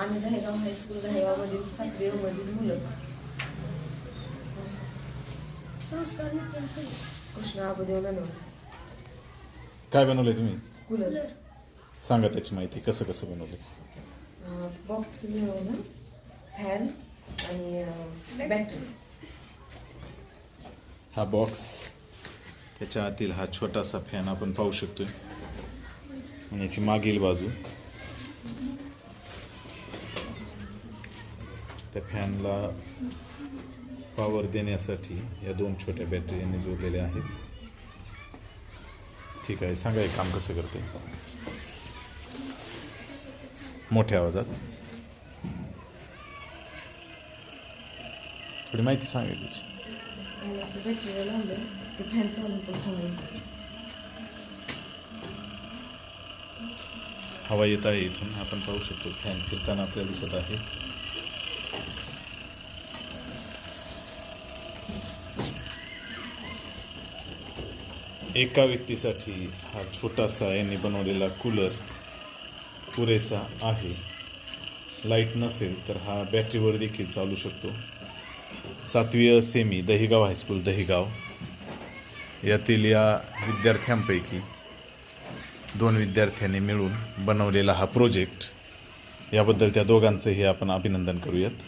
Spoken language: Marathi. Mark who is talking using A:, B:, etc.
A: आम्ही दहेगाव हायस्कूल दहेगावमधील 7वी मधील मुलं.
B: संस्कार नितीन फुले.
A: कृष्णा अबुदेव ननवणे.
C: काय बनवलंय तुम्ही?
A: कूलर.
C: सांगा त्याची माहिती, कसं कसं बनवले?
A: बॉक्स मिळवून फॅन आणि बॅटरी.
C: हा बॉक्स, त्याच्या आतील हा छोटासा फॅन आपण पाहू शकतोय आणि याची मागील बाजू, त्या फॅनला पॉवर देण्यासाठी या 2 छोट्या बॅटरी यांनी जोडलेल्या आहेत. ठीक आहे, सांगा हे काम कसं करते मोठ्या आवाजात. थोडी माहिती सांगा त्याची.
A: असं बॅटरीला लावलं की फॅन चालू पण हवं.
C: हवा येत आहे इथून, आपण पाहू शकतो फॅन फिरताना आपल्याला दिसत आहे. एका व्यक्तीसाठी हा छोटासा यांनी बनवलेला कूलर पुरेसा आहे. लाईट नसेल तर हा बॅटरीवर देखील चालू शकतो. 7वी सेमी दहिगाव हायस्कूल दहिगाव यातील या विद्यार्थ्यांपैकी 2 विद्यार्थ्यांनी मिळून बनवलेला हा प्रोजेक्ट, याबद्दल त्या दोघांचंही आपण अभिनंदन करूयात.